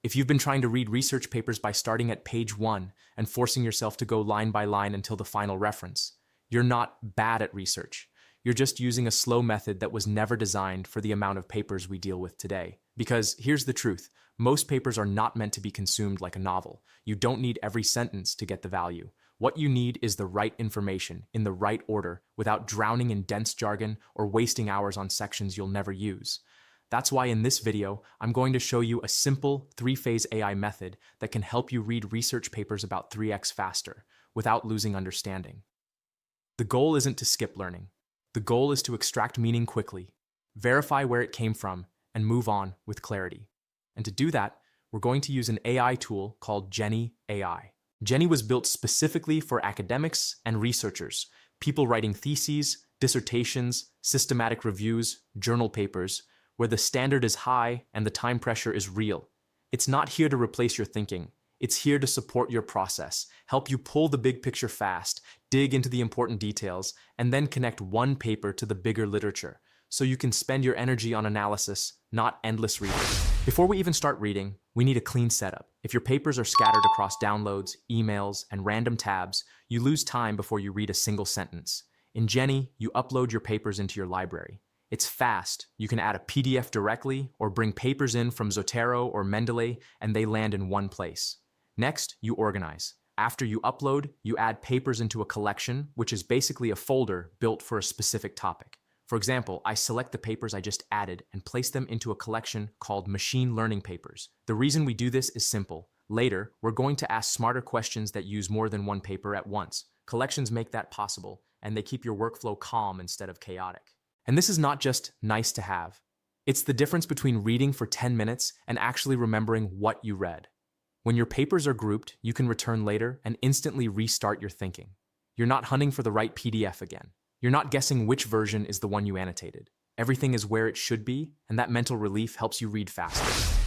If you've been trying to read research papers by starting at page 1 and forcing yourself to go line by line until the final reference, you're not bad at research. You're just using a slow method that was never designed for the amount of papers we deal with today. Because here's the truth, most papers are not meant to be consumed like a novel. You don't need every sentence to get the value. What you need is the right information in the right order without drowning in dense jargon or wasting hours on sections you'll never use. That's why in this video, I'm going to show you a simple 3-phase AI method that can help you read research papers about 3x faster without losing understanding. The goal isn't to skip learning. The goal is to extract meaning quickly, verify where it came from, and move on with clarity. And to do that, we're going to use an AI tool called Jenni AI. Jenni was built specifically for academics and researchers, people writing theses, dissertations, systematic reviews, journal papers, where the standard is high and the time pressure is real. It's not here to replace your thinking. It's here to support your process, help you pull the big picture fast, dig into the important details, and then connect one paper to the bigger literature, so you can spend your energy on analysis, not endless reading. Before we even start reading, we need a clean setup. If your papers are scattered across downloads, emails, and random tabs, you lose time before you read a single sentence. In Jenni, you upload your papers into your library. It's fast. You can add a PDF directly or bring papers in from Zotero or Mendeley and they land in one place. Next, you organize. After you upload, you add papers into a collection, which is basically a folder built for a specific topic. For example, I select the papers I just added and place them into a collection called machine learning papers. The reason we do this is simple. Later, we're going to ask smarter questions that use more than one paper at once. Collections make that possible, and they keep your workflow calm instead of chaotic. And this is not just nice to have. It's the difference between reading for 10 minutes and actually remembering what you read. When your papers are grouped, you can return later and instantly restart your thinking. You're not hunting for the right PDF again. You're not guessing which version is the one you annotated. Everything is where it should be, and that mental relief helps you read faster.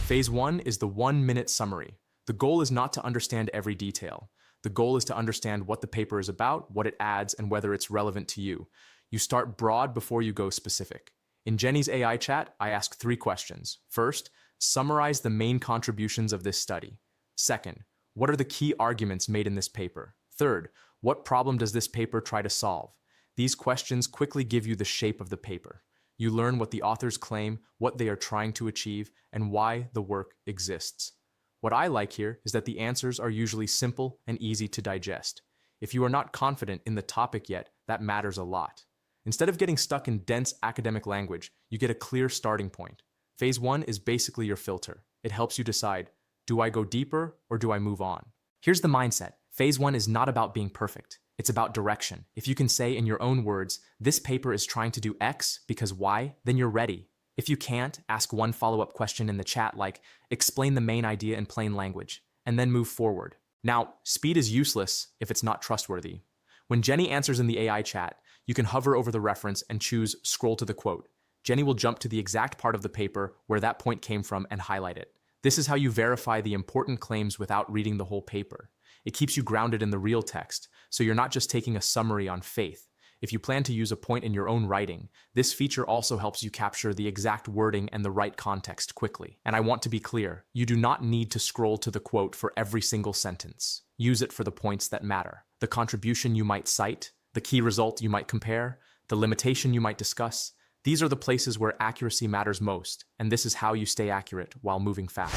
Phase 1 is the 1-minute summary. The goal is not to understand every detail. The goal is to understand what the paper is about, what it adds, and whether it's relevant to you. You start broad before you go specific. In Jenni's AI chat, I ask 3 questions. First, summarize the main contributions of this study. Second, what are the key arguments made in this paper? Third, what problem does this paper try to solve? These questions quickly give you the shape of the paper. You learn what the authors claim, what they are trying to achieve, and why the work exists. What I like here is that the answers are usually simple and easy to digest. If you are not confident in the topic yet, that matters a lot. Instead of getting stuck in dense academic language, you get a clear starting point. Phase 1 is basically your filter. It helps you decide, do I go deeper or do I move on? Here's the mindset. Phase 1 is not about being perfect. It's about direction. If you can say in your own words, this paper is trying to do X because Y, then you're ready. If you can't, ask one follow-up question in the chat like, explain the main idea in plain language, and then move forward. Now, speed is useless if it's not trustworthy. When Jenni answers in the AI chat, you can hover over the reference and choose scroll to the quote. Jenni will jump to the exact part of the paper where that point came from and highlight it. This is how you verify the important claims without reading the whole paper. It keeps you grounded in the real text, so you're not just taking a summary on faith. If you plan to use a point in your own writing, this feature also helps you capture the exact wording and the right context quickly. And I want to be clear, you do not need to scroll to the quote for every single sentence. Use it for the points that matter. The contribution you might cite, the key result you might compare, the limitation you might discuss. These are the places where accuracy matters most, and this is how you stay accurate while moving fast.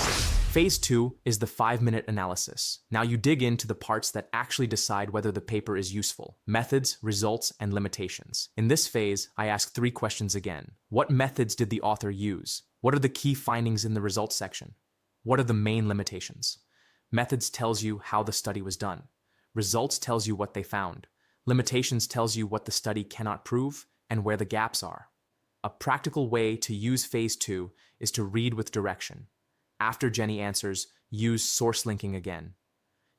Phase 2 is the 5-minute analysis. Now you dig into the parts that actually decide whether the paper is useful: methods, results, and limitations. In this phase, I ask 3 questions again. What methods did the author use? What are the key findings in the results section? What are the main limitations? Methods tells you how the study was done. Results tells you what they found. Limitations tells you what the study cannot prove and where the gaps are. A practical way to use phase 2 is to read with direction. After Jenni answers, use source linking again.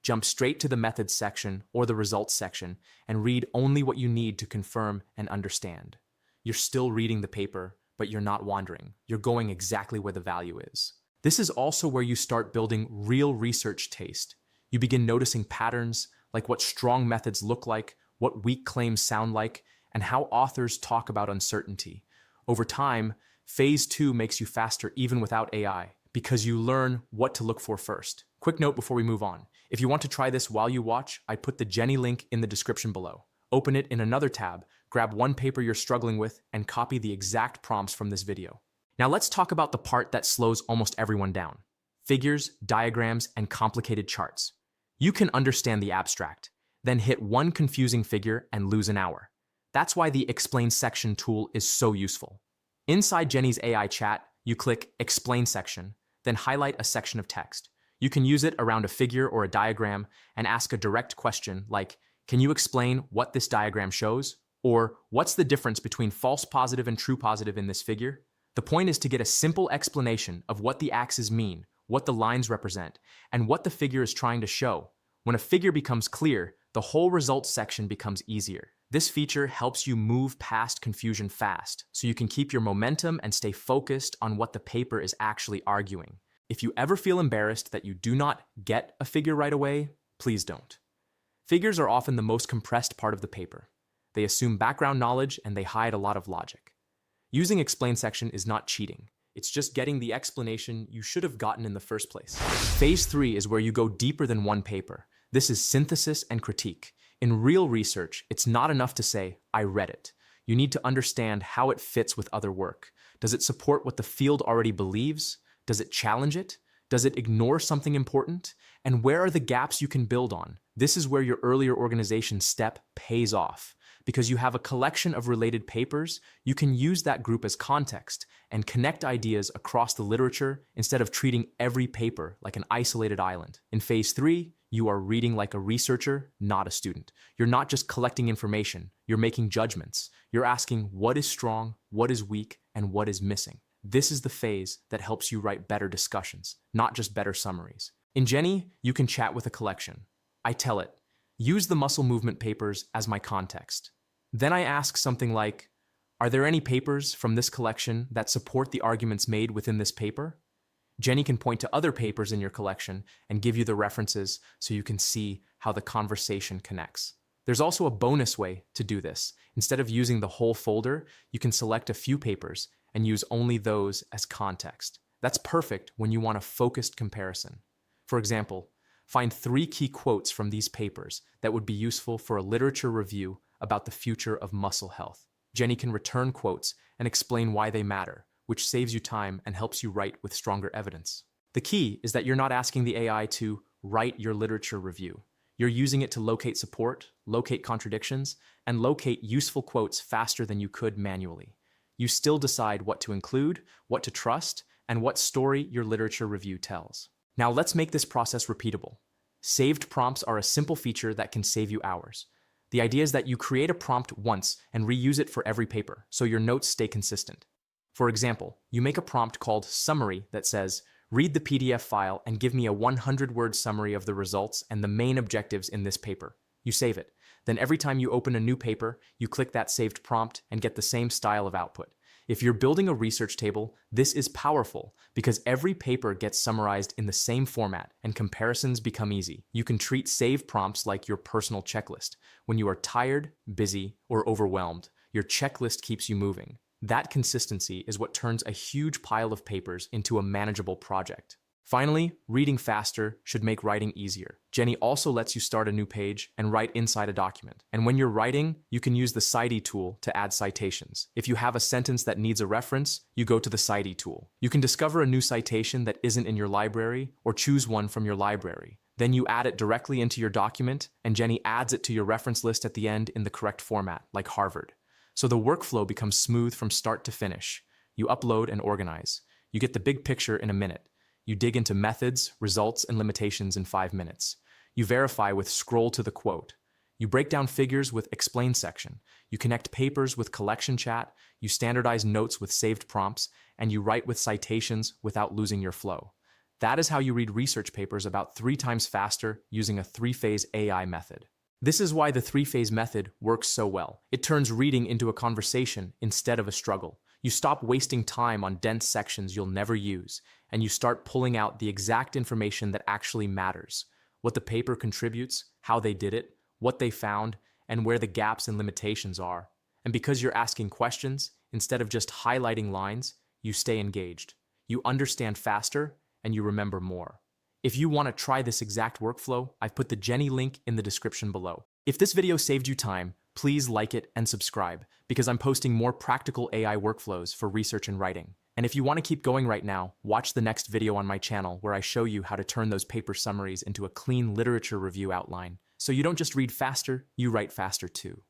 Jump straight to the methods section or the results section and read only what you need to confirm and understand. You're still reading the paper, but you're not wandering. You're going exactly where the value is. This is also where you start building real research taste. You begin noticing patterns, like what strong methods look like, what weak claims sound like, and how authors talk about uncertainty. Over time, phase 2 makes you faster even without AI, because you learn what to look for first. Quick note before we move on. If you want to try this while you watch, I put the Jenni link in the description below. Open it in another tab, grab one paper you're struggling with, and copy the exact prompts from this video. Now let's talk about the part that slows almost everyone down. Figures, diagrams, and complicated charts. You can understand the abstract, then hit one confusing figure and lose an hour. That's why the Explain section tool is so useful. Inside Jenni's AI chat, you click Explain section, then highlight a section of text. You can use it around a figure or a diagram and ask a direct question like, can you explain what this diagram shows? Or what's the difference between false positive and true positive in this figure? The point is to get a simple explanation of what the axes mean, what the lines represent, and what the figure is trying to show. When a figure becomes clear, the whole results section becomes easier. This feature helps you move past confusion fast, so you can keep your momentum and stay focused on what the paper is actually arguing. If you ever feel embarrassed that you do not get a figure right away, please don't. Figures are often the most compressed part of the paper. They assume background knowledge and they hide a lot of logic. Using Explain section is not cheating. It's just getting the explanation you should have gotten in the first place. Phase 3 is where you go deeper than one paper. This is synthesis and critique. In real research, it's not enough to say, I read it. You need to understand how it fits with other work. Does it support what the field already believes? Does it challenge it? Does it ignore something important? And where are the gaps you can build on? This is where your earlier organization step pays off. Because you have a collection of related papers, you can use that group as context and connect ideas across the literature instead of treating every paper like an isolated island. In phase 3, you are reading like a researcher, not a student. You're not just collecting information, you're making judgments. You're asking what is strong, what is weak, and what is missing. This is the phase that helps you write better discussions, not just better summaries. In Jenni, you can chat with a collection. I tell it, use the muscle movement papers as my context. Then I ask something like, are there any papers from this collection that support the arguments made within this paper? Jenni can point to other papers in your collection and give you the references so you can see how the conversation connects. There's also a bonus way to do this. Instead of using the whole folder, you can select a few papers and use only those as context. That's perfect when you want a focused comparison. For example, find 3 key quotes from these papers that would be useful for a literature review about the future of muscle health. Jenni can return quotes and explain why they matter, which saves you time and helps you write with stronger evidence. The key is that you're not asking the AI to write your literature review. You're using it to locate support, locate contradictions, and locate useful quotes faster than you could manually. You still decide what to include, what to trust, and what story your literature review tells. Now let's make this process repeatable. Saved prompts are a simple feature that can save you hours. The idea is that you create a prompt once and reuse it for every paper, so your notes stay consistent. For example, you make a prompt called summary that says, read the PDF file and give me a 100-word summary of the results and the main objectives in this paper. You save it. Then every time you open a new paper, you click that saved prompt and get the same style of output. If you're building a research table, this is powerful because every paper gets summarized in the same format and comparisons become easy. You can treat saved prompts like your personal checklist. When you are tired, busy, or overwhelmed, your checklist keeps you moving. That consistency is what turns a huge pile of papers into a manageable project. Finally, reading faster should make writing easier. Jenni also lets you start a new page and write inside a document. And when you're writing, you can use the Cite tool to add citations. If you have a sentence that needs a reference, you go to the Cite tool. You can discover a new citation that isn't in your library or choose one from your library. Then you add it directly into your document, and Jenni adds it to your reference list at the end in the correct format, like Harvard. So the workflow becomes smooth from start to finish. You upload and organize. You get the big picture in a minute. You dig into methods, results, and limitations in 5 minutes. You verify with scroll to the quote. You break down figures with explain section. You connect papers with collection chat. You standardize notes with saved prompts, and you write with citations without losing your flow. That is how you read research papers about 3 times faster using a 3-phase AI method. This is why the 3-phase method works so well. It turns reading into a conversation instead of a struggle. You stop wasting time on dense sections you'll never use, and you start pulling out the exact information that actually matters. What the paper contributes, how they did it, what they found, and where the gaps and limitations are. And because you're asking questions, instead of just highlighting lines, you stay engaged. You understand faster, and you remember more. If you want to try this exact workflow, I've put the Jenni link in the description below. If this video saved you time, please like it and subscribe, because I'm posting more practical AI workflows for research and writing. And if you want to keep going right now, watch the next video on my channel where I show you how to turn those paper summaries into a clean literature review outline. So you don't just read faster, you write faster too.